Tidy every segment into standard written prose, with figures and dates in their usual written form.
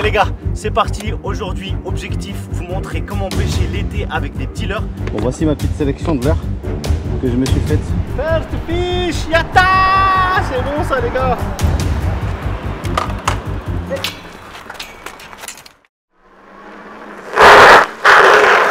les gars, c'est parti. Aujourd'hui, objectif, vous montrer comment pêcher l'été avec des petits leurres. Bon, voici ma petite sélection de leurres que je me suis faite. First fish, yatta! C'est bon ça les gars.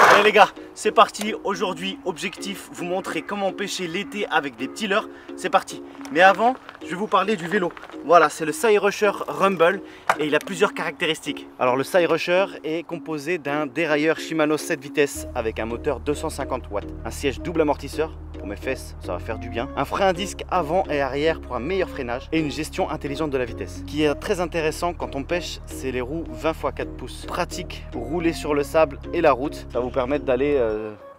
Allez les gars, c'est parti. Aujourd'hui, objectif, vous montrer comment pêcher l'été avec des petits leurres. C'est parti. Mais avant, je vais vous parler du vélo. Voilà, c'est le Cyrusher Rumble et il a plusieurs caractéristiques. Alors le Cyrusher est composé d'un dérailleur Shimano 7 vitesses avec un moteur 250 watts, un siège double amortisseur. Pour mes fesses, ça va faire du bien. Un frein à disque avant et arrière pour un meilleur freinage et une gestion intelligente de la vitesse. Ce qui est très intéressant quand on pêche, c'est les roues 20 x 4 pouces. Pratique pour rouler sur le sable et la route. Ça va vous permettre d'aller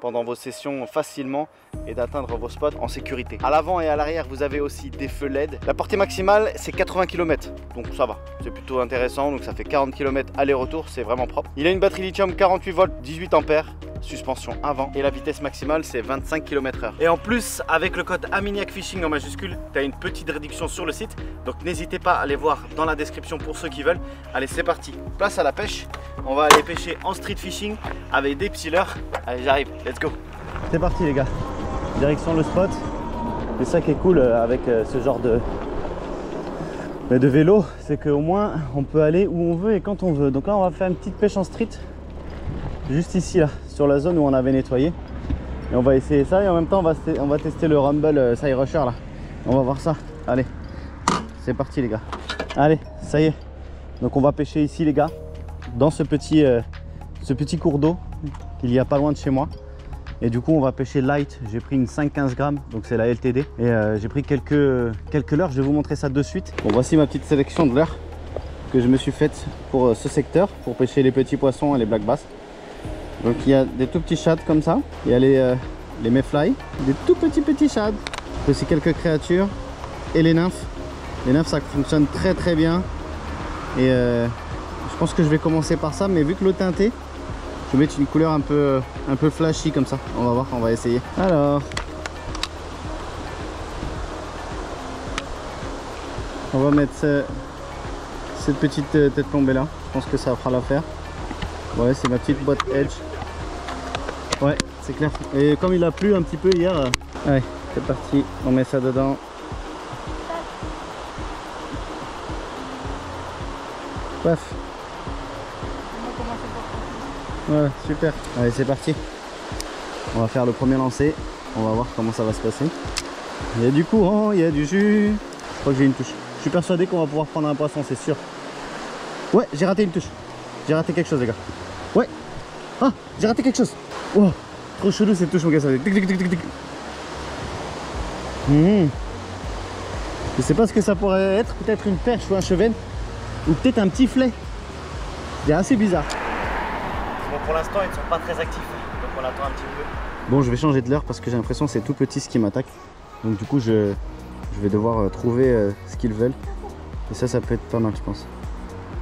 pendant vos sessions facilement et d'atteindre vos spots en sécurité. À l'avant et à l'arrière, vous avez aussi des feux LED. La portée maximale, c'est 80 km. Donc ça va, c'est plutôt intéressant. Donc ça fait 40 km aller-retour, c'est vraiment propre. Il a une batterie lithium 48 volts, 18 ampères. Suspension avant et la vitesse maximale c'est 25 km/h. Et en plus avec le code Aminiac Fishing en majuscule, tu as une petite réduction sur le site. Donc n'hésitez pas à aller voir dans la description pour ceux qui veulent. Allez, c'est parti, place à la pêche. On va aller pêcher en street fishing avec des petits leurres. Allez, j'arrive, let's go. C'est parti les gars, direction le spot. C'est ça qui est cool avec ce genre de vélo, c'est qu'au moins on peut aller où on veut et quand on veut. Donc là on va faire une petite pêche en street, juste ici là, sur la zone où on avait nettoyé. Et on va essayer ça et en même temps on va tester le Rumble Cyrusher là. On va voir ça. Allez, c'est parti les gars. Allez, ça y est. Donc on va pêcher ici les gars, dans ce petit cours d'eau qu'il y a pas loin de chez moi. Et du coup on va pêcher light. J'ai pris une 5-15 grammes, donc c'est la LTD. Et j'ai pris quelques leurres, je vais vous montrer ça de suite. Bon, voici ma petite sélection de leurres que je me suis faite pour ce secteur, pour pêcher les petits poissons et les black bass. Donc il y a des tout petits shads comme ça, il y a les mayfly, des tout petits shads, aussi quelques créatures et les nymphes. Les nymphes ça fonctionne très bien et je pense que je vais commencer par ça, mais vu que l'eau teintée, je vais mettre une couleur un peu flashy comme ça. On va voir, on va essayer. Alors, on va mettre cette petite tête plombée là, je pense que ça fera l'affaire. Ouais, c'est ma petite boîte Edge. Ouais, c'est clair. Et comme il a plu un petit peu hier, ouais, c'est parti, on met ça dedans. Paf. Ouais, super. Allez, c'est parti. On va faire le premier lancer. On va voir comment ça va se passer. Il y a du courant, il y a du jus. Je crois que j'ai une touche. Je suis persuadé qu'on va pouvoir prendre un poisson, c'est sûr. Ouais, j'ai raté une touche. J'ai raté quelque chose les gars. Ouais. Ah, j'ai raté quelque chose. Oh, trop chelou cette touche mon gars. Je sais pas ce que ça pourrait être. Peut-être une perche ou un chevenne. Ou peut-être un petit filet. C'est assez bizarre. Bon, pour l'instant ils ne sont pas très actifs. Donc on attend un petit peu. Bon, je vais changer de leurre parce que j'ai l'impression que c'est tout petit ce qui m'attaque. Donc du coup je vais devoir trouver ce qu'ils veulent. Et ça peut être pas mal je pense.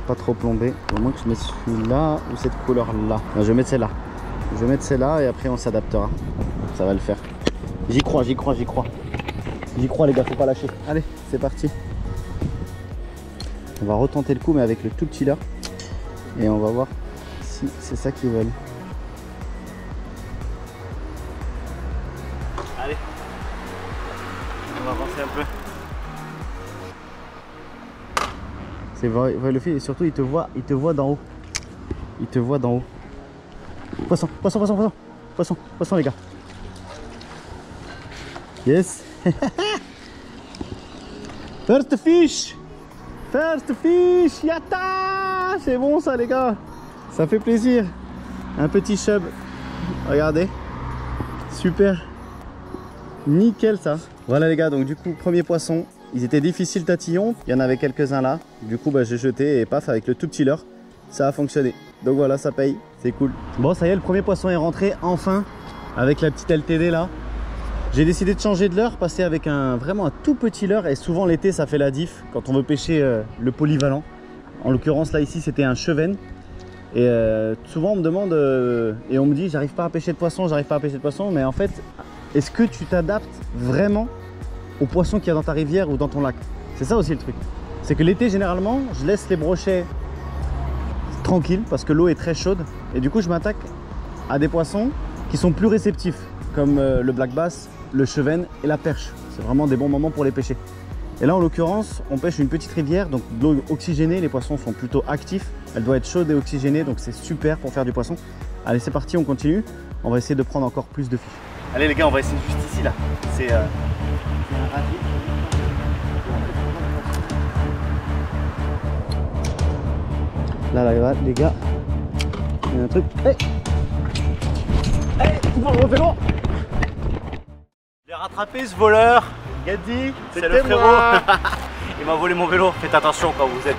Pas trop plombé, au moins que je mette celui-là ou cette couleur là. Non, je vais mettre celle-là. Je vais mettre celle-là et après on s'adaptera. Ça va le faire. J'y crois. J'y crois les gars, faut pas lâcher. Allez, c'est parti. On va retenter le coup mais avec le tout petit leurre. Et on va voir si c'est ça qu'ils veulent. Allez, on va avancer un peu. C'est vrai, le fil et surtout il te voit d'en haut. Il te voit d'en haut. Poisson les gars. Yes. First fish, yatta. C'est bon ça les gars. Ça fait plaisir. Un petit chub. Regardez. Super. Nickel ça. Voilà les gars, donc du coup premier poisson. Ils étaient difficiles tatillons, il y en avait quelques-uns là. Du coup j'ai jeté et paf, avec le tout petit leurre, ça a fonctionné. Donc voilà, ça paye, c'est cool. Bon ça y est, le premier poisson est rentré enfin avec la petite LTD là. J'ai décidé de changer de leurre, passer avec vraiment un tout petit leurre. Et souvent l'été ça fait la diff quand on veut pêcher le polyvalent. En l'occurrence là ici c'était un chevenne. Et souvent on me demande et on me dit j'arrive pas à pêcher de poisson, mais en fait est-ce que tu t'adaptes vraiment aux poissons qu'il y a dans ta rivière ou dans ton lac? C'est ça aussi le truc. C'est que l'été généralement je laisse les brochets tranquille parce que l'eau est très chaude. Et du coup, je m'attaque à des poissons qui sont plus réceptifs, comme le black bass, le chevenne et la perche. C'est vraiment des bons moments pour les pêcher. Et là, en l'occurrence, on pêche une petite rivière, donc de l'eau oxygénée. Les poissons sont plutôt actifs. Elle doit être chaude et oxygénée, donc c'est super pour faire du poisson. Allez, c'est parti, on continue. On va essayer de prendre encore plus de fiches. Allez les gars, on va essayer juste ici là. C'est un radier. Là, les gars, il y a un truc. Hey, mon vélo. J'ai rattrapé ce voleur. Gaddi, c'est le frérot. Il m'a volé mon vélo. Faites attention quand vous êtes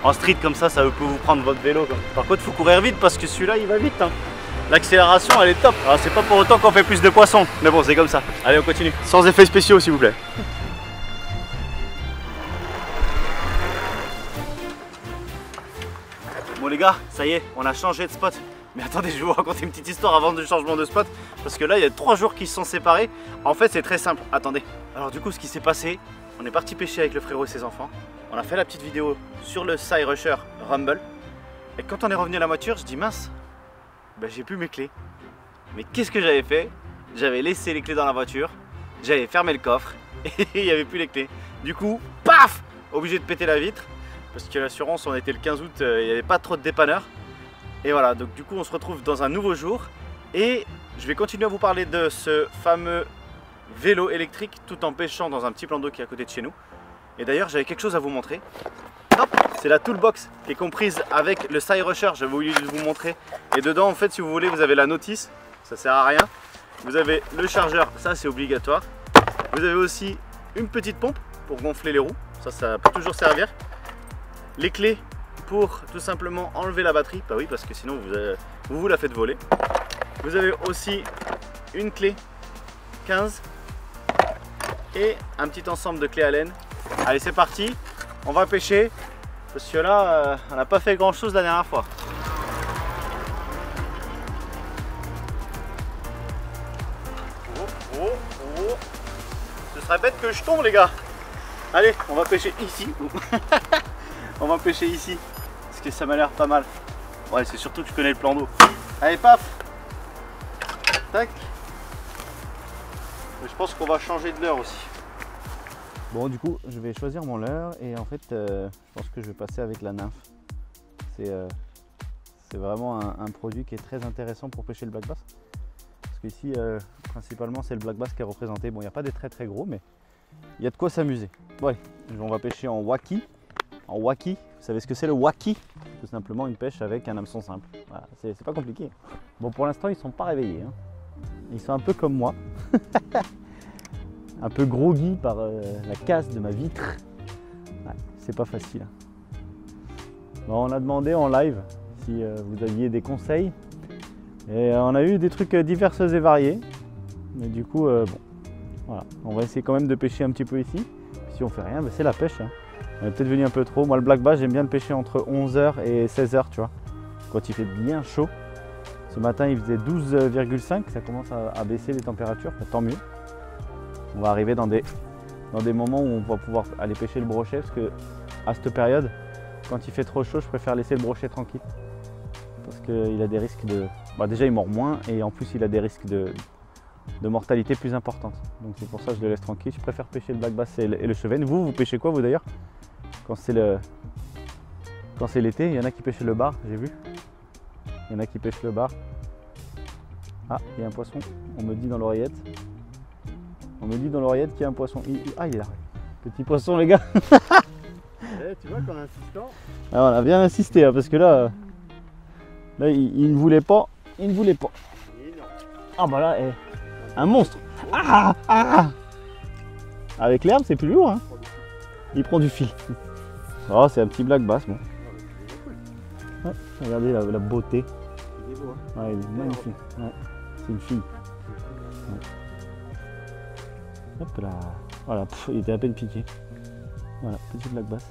en street comme ça peut vous prendre votre vélo. Par contre, il faut courir vite parce que celui-là, il va vite. Hein. L'accélération, elle est top. Alors, c'est pas pour autant qu'on fait plus de poissons. Mais bon, c'est comme ça. Allez, on continue. Sans effets spéciaux, s'il vous plaît. Bon les gars, ça y est, on a changé de spot. Mais attendez, je vais vous raconter une petite histoire avant le changement de spot. Parce que là, il y a 3 jours qui se sont séparés. En fait, c'est très simple. Attendez. Alors du coup, ce qui s'est passé, on est parti pêcher avec le frérot et ses enfants. On a fait la petite vidéo sur le Sai Rusher Rumble. Et quand on est revenu à la voiture, je dis mince, ben, j'ai plus mes clés. Mais qu'est-ce que j'avais fait? J'avais laissé les clés dans la voiture. J'avais fermé le coffre. Et il n'y avait plus les clés. Du coup, paf! Obligé de péter la vitre. Parce que l'assurance, on était le 15 août, il n'y avait pas trop de dépanneurs. Et voilà, donc du coup on se retrouve dans un nouveau jour. Et je vais continuer à vous parler de ce fameux vélo électrique tout en pêchant dans un petit plan d'eau qui est à côté de chez nous. Et d'ailleurs j'avais quelque chose à vous montrer. C'est la toolbox qui est comprise avec le Sai Rusher, j'avais voulu vous montrer. Et dedans en fait si vous voulez vous avez la notice, ça sert à rien. Vous avez le chargeur, ça c'est obligatoire. Vous avez aussi une petite pompe pour gonfler les roues, ça peut toujours servir. Les clés pour tout simplement enlever la batterie, bah oui parce que sinon vous la faites voler. Vous avez aussi une clé 15 et un petit ensemble de clés Allen. Allez c'est parti, on va pêcher parce que là on n'a pas fait grand chose la dernière fois. Oh. Ce serait bête que je tombe les gars. Allez on va pêcher ici. On va pêcher ici, parce que ça m'a l'air pas mal. Ouais, c'est surtout que je connais le plan d'eau. Allez, paf! Tac! Je pense qu'on va changer de leurre aussi. Bon, du coup, je vais choisir mon leurre et en fait, je pense que je vais passer avec la nymphe. C'est vraiment un produit qui est très intéressant pour pêcher le black bass. Parce qu'ici, principalement, c'est le black bass qui est représenté. Bon, il n'y a pas des très très gros, mais il y a de quoi s'amuser. Bon, allez, on va pêcher en waki. En waki, vous savez ce que c'est le waki? Tout simplement une pêche avec un hameçon simple. Voilà, c'est pas compliqué. Bon, pour l'instant, ils sont pas réveillés. Hein. Ils sont un peu comme moi. Un peu groggy par la casse de ma vitre. Ouais, c'est pas facile. Bon, on a demandé en live si vous aviez des conseils. Et on a eu des trucs divers et variés. Mais du coup, bon, voilà. On va essayer quand même de pêcher un petit peu ici. Si on fait rien, ben, c'est la pêche. Hein. On est peut-être venu un peu trop. Moi, le black bass, j'aime bien le pêcher entre 11h et 16h, tu vois. Quand il fait bien chaud. Ce matin, il faisait 12,5. Ça commence à baisser les températures. Tant mieux. On va arriver dans des moments où on va pouvoir aller pêcher le brochet. Parce que à cette période, quand il fait trop chaud, je préfère laisser le brochet tranquille. Parce qu'il a des risques de... Bah, déjà, il mord moins. Et en plus, il a des risques de mortalité plus importante. Donc c'est pour ça que je le laisse tranquille. Je préfère pêcher le black bass et le chevenne. Vous pêchez quoi vous d'ailleurs? Quand c'est l'été, il y en a qui pêchent le bar, j'ai vu. Il y en a qui pêchent le bar. Ah, il y a un poisson, on me dit dans l'oreillette. On me dit dans l'oreillette qu'il y a un poisson. Ah, il est là. Petit poisson les gars. Tu vois qu'en insistant... Ah, on a bien insisté hein, parce que là il ne voulait pas. Il ne voulait pas. Ah bah là, un monstre. Avec l'herbe c'est plus lourd hein. Il prend du fil. Oh c'est un petit black bass bon. Ouais, regardez la beauté. Il est beau hein. Ouais, il est magnifique. Ouais, c'est une fille. Ouais. Hop là. Voilà, il était à peine piqué. Voilà, petit black bass.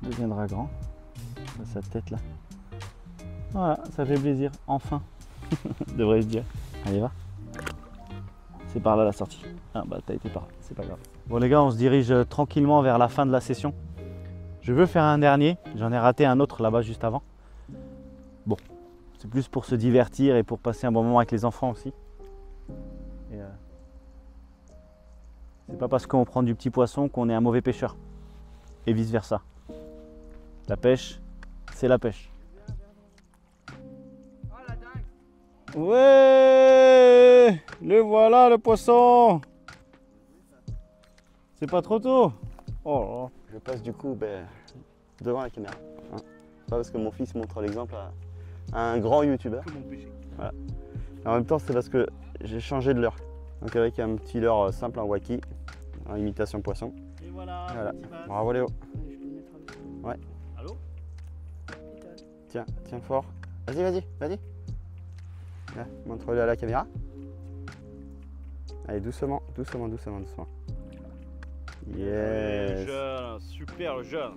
Deviendra grand. Sa tête là. Voilà, ça fait plaisir, enfin. Devrais-je dire. Allez, va. C'est par là la sortie. Ah bah t'as été par là, c'est pas grave. Bon les gars, on se dirige tranquillement vers la fin de la session. Je veux faire un dernier, j'en ai raté un autre là-bas juste avant. Bon, c'est plus pour se divertir et pour passer un bon moment avec les enfants aussi. Et c'est pas parce qu'on prend du petit poisson qu'on est un mauvais pêcheur. Et vice versa. La pêche, c'est la pêche. Ouais, le voilà le poisson. C'est pas trop tôt. Oh là là. Je passe du coup devant la caméra. Hein. Pas parce que mon fils montre l'exemple à un grand youtubeur. Voilà. En même temps, c'est parce que j'ai changé de leurre. Donc avec un petit leurre simple en waki, en imitation poisson. Et voilà. Bravo Léo. Ouais. Allô? Tiens fort. Vas-y. Là, montre-le à la caméra. Allez, doucement. Yes. Jeune, super jeune.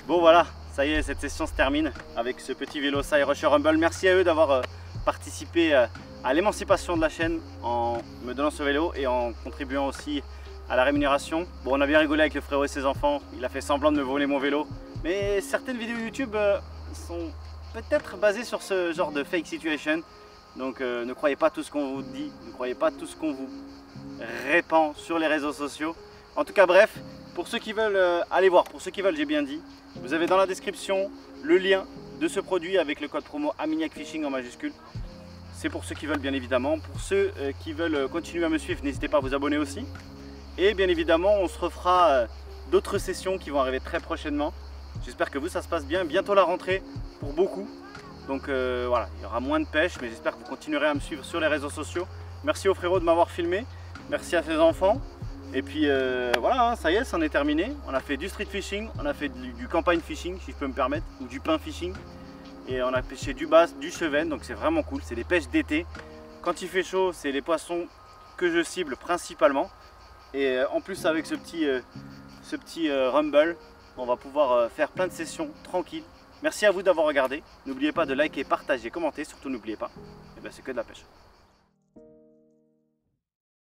Bon voilà, ça y est, cette session se termine avec ce petit vélo SciRusher Rumble. Merci à eux d'avoir participé à l'émancipation de la chaîne en me donnant ce vélo et en contribuant aussi à la rémunération. Bon, on a bien rigolé avec le frérot et ses enfants, il a fait semblant de me voler mon vélo. Mais certaines vidéos YouTube sont peut-être basées sur ce genre de fake situation. Donc ne croyez pas tout ce qu'on vous dit, ne croyez pas tout ce qu'on vous répand sur les réseaux sociaux. En tout cas bref, pour ceux qui veulent aller voir, pour ceux qui veulent, j'ai bien dit, vous avez dans la description le lien de ce produit avec le code promo Aminiac Fishing en majuscule. C'est pour ceux qui veulent bien évidemment. Pour ceux qui veulent continuer à me suivre, n'hésitez pas à vous abonner aussi. Et bien évidemment, on se refera d'autres sessions qui vont arriver très prochainement. J'espère que vous, ça se passe bien. Bientôt la rentrée pour beaucoup. Donc voilà, il y aura moins de pêche, mais j'espère que vous continuerez à me suivre sur les réseaux sociaux. Merci au frérot de m'avoir filmé. Merci à ses enfants. Et puis voilà, hein, ça y est, c'en est terminé. On a fait du street fishing, on a fait du campagne fishing, si je peux me permettre, ou du pain fishing. Et on a pêché du bass, du chevenne, donc c'est vraiment cool. C'est des pêches d'été. Quand il fait chaud, c'est les poissons que je cible principalement. Et en plus, avec ce petit Rumble, on va pouvoir faire plein de sessions tranquilles. Merci à vous d'avoir regardé. N'oubliez pas de liker, partager, commenter. Surtout n'oubliez pas, c'est que de la pêche.